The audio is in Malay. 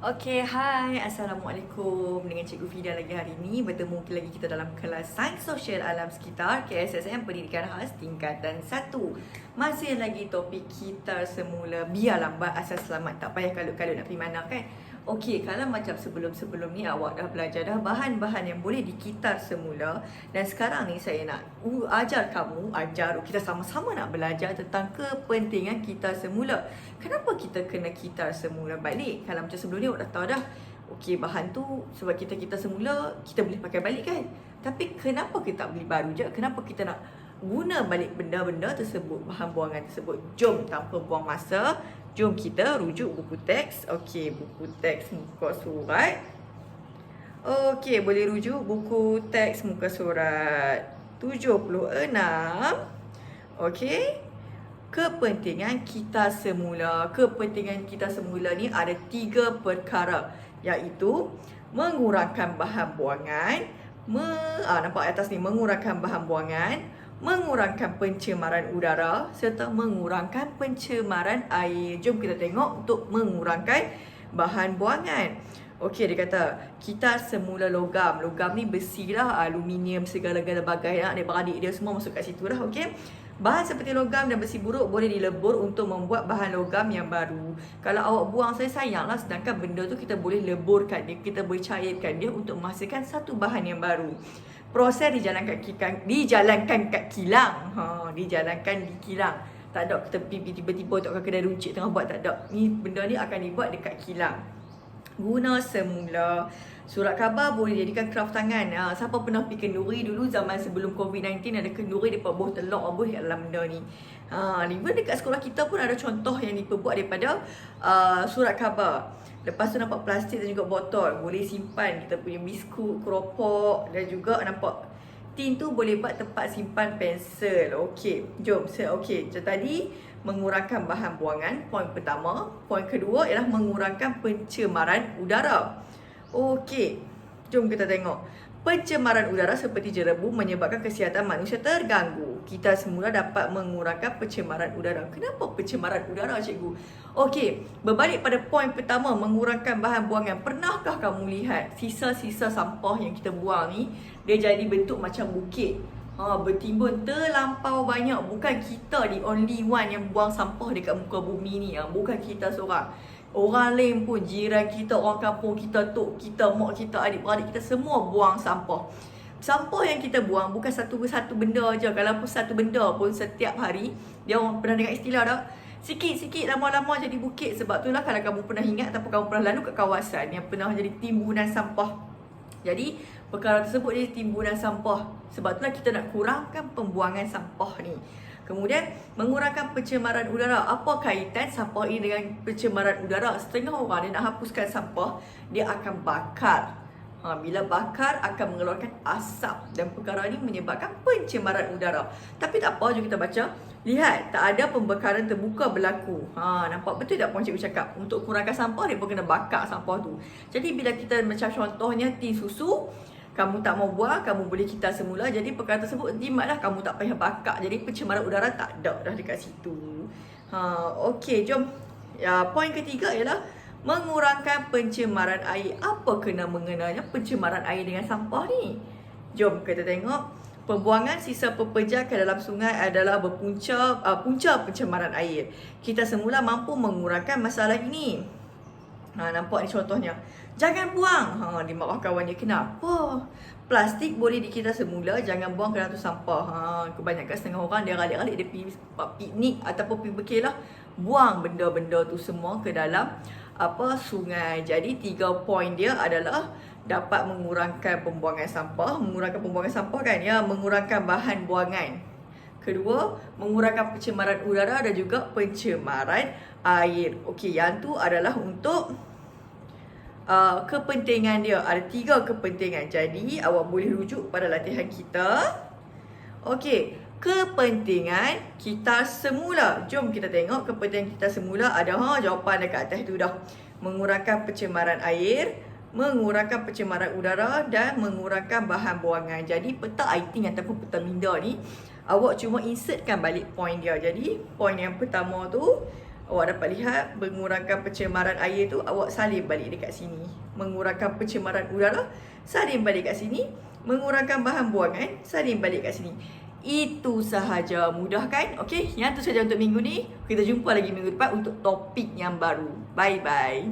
Okay, hai. Assalamualaikum. Dengan Cikgu Fida lagi hari ini. Bertemu lagi kita dalam kelas Sains Sosial Alam Sekitar KSSM Pendidikan Khas Tingkatan 1. Masih lagi topik kita semula. Biar lambat asal selamat. Tak payah kalut-kalut nak pergi mana kan? Okey, kalau macam sebelum-sebelum ni awak dah belajar dah bahan-bahan yang boleh dikitar semula. Dan sekarang ni saya nak kita sama-sama nak belajar tentang kepentingan kitar semula. Kenapa kita kena kitar semula balik? Kalau macam sebelum ni awak dah tahu dah. Okey, bahan tu sebab kita kitar semula, kita boleh pakai balik kan? Tapi kenapa kita tak beli baru je? Kenapa kita nak guna balik benda-benda tersebut, bahan buangan tersebut? Jom tanpa buang masa, jom kita rujuk buku teks. Okey, buku teks muka surat. Okey, boleh rujuk buku teks muka surat 76. Okey. Kepentingan kitar semula. Kepentingan kitar semula ni ada 3 perkara, iaitu mengurangkan bahan buangan, nampak atas ni, mengurangkan bahan buangan, mengurangkan pencemaran udara serta mengurangkan pencemaran air. Jom kita tengok untuk mengurangkan bahan buangan. Okey, dia kata kitar semula logam. Logam ni besi lah, aluminium, segala-gala bagai lah. Adik-beradik dia semua masuk kat situ lah. Okey. Bahan seperti logam dan besi buruk boleh dilebur untuk membuat bahan logam yang baru. Kalau awak buang, saya sayang lah. Sedangkan benda tu kita boleh leburkan dia, kita boleh cairkan dia untuk menghasilkan satu bahan yang baru. Proses dijalankan kat kilang. Dijalankan di kilang. Tak ada kita pergi tiba-tiba untuk kedai runcit tengah buat, tak ada. Ni benda ni akan dibuat dekat kilang. Guna semula. Surat khabar boleh jadikan kraft tangan. Siapa pernah pergi kenduri dulu zaman sebelum COVID-19, ada kenduri mereka buah telur buah dalam benda ni. Even dekat sekolah kita pun ada contoh yang diperbuat daripada surat khabar. Lepas tu nampak plastik dan juga botol, boleh simpan kita punya biskut, keropok, dan juga nampak tin tu boleh buat tempat simpan pensel. Okey, jom. Okey, macam tadi mengurangkan bahan buangan, poin pertama. Poin kedua ialah mengurangkan pencemaran udara. Okey, jom kita tengok. Pencemaran udara seperti jerebu menyebabkan kesihatan manusia terganggu. Kita semula dapat mengurangkan pencemaran udara. Kenapa pencemaran udara, cikgu? Okey, berbalik pada poin pertama, mengurangkan bahan buangan. Pernahkah kamu lihat sisa-sisa sampah yang kita buang ni, dia jadi bentuk macam bukit? Bertimbun terlampau banyak. Bukan kita the only one yang buang sampah dekat muka bumi ni. Bukan kita seorang. Orang lain pun, jiran kita, orang kampung kita, tok kita, mak kita, adik-beradik kita, semua buang sampah. Sampah yang kita buang bukan satu benda je. Kalau pun satu benda pun setiap hari, dia orang pernah dengar istilah tak? Sikit-sikit lama-lama jadi bukit. Sebab itulah kalau kamu pernah ingat ataupun kamu pernah lalu kat kawasan yang pernah jadi timbunan sampah. Jadi perkara tersebut jadi timbunan sampah. Sebab itulah kita nak kurangkan pembuangan sampah ni. Kemudian mengurangkan pencemaran udara. Apa kaitan sampah ini dengan pencemaran udara? Setengah orang dia nak hapuskan sampah, dia akan bakar. Bila bakar akan mengeluarkan asap dan perkara ini menyebabkan pencemaran udara. Tapi tak apa, jom kita baca. Lihat, tak ada pembakaran terbuka berlaku. Nampak betul tak puan cikgu cakap? Untuk kurangkan sampah, dia pun kena bakar sampah tu. Jadi bila kita macam contohnya tin susu, kamu tak mau buang, kamu boleh kitar semula. Jadi perkara tersebut jimatlah, kamu tak payah bakar. Jadi pencemaran udara tak ada dah dekat situ. Okey, jom. Poin ketiga ialah mengurangkan pencemaran air. Apa kena mengenanya pencemaran air dengan sampah ni? Jom kita tengok. Pembuangan sisa pepeja ke dalam sungai adalah punca pencemaran air. Kita semula mampu mengurangkan masalah ini. Nampak ni contohnya. Jangan buang. Dimarah kawannya. Kenapa? Plastik boleh dikitar semula, jangan buang ke dalam tu sampah. Kebanyakan setengah orang dia ralik-ralik dia pergi piknik ataupun pergi berkelah, buang benda-benda tu semua ke dalam sungai. Jadi 3 poin dia adalah dapat mengurangkan pembuangan sampah, mengurangkan bahan buangan. Kedua, mengurangkan pencemaran udara dan juga pencemaran air. Okey, yang tu adalah untuk kepentingan dia. Ada 3 kepentingan. Jadi awak boleh rujuk pada latihan kita. Okey, kepentingan kitar semula. Jom kita tengok kepentingan kitar semula. Ada jawapan dekat atas tu dah. Mengurangkan pencemaran air, mengurangkan pencemaran udara dan mengurangkan bahan buangan. Jadi peta Aiting ataupun peta minda ni, awak cuma insertkan balik poin dia. Jadi poin yang pertama tu Awak dapat lihat mengurangkan pencemaran air tu, awak salin balik dekat sini. Mengurangkan pencemaran udara, salin balik kat sini. Mengurangkan bahan buangan, salin balik kat sini. Itu sahaja, mudah kan? Okey, yang tu sahaja untuk minggu ni. Kita jumpa lagi minggu depan untuk topik yang baru. Bye-bye.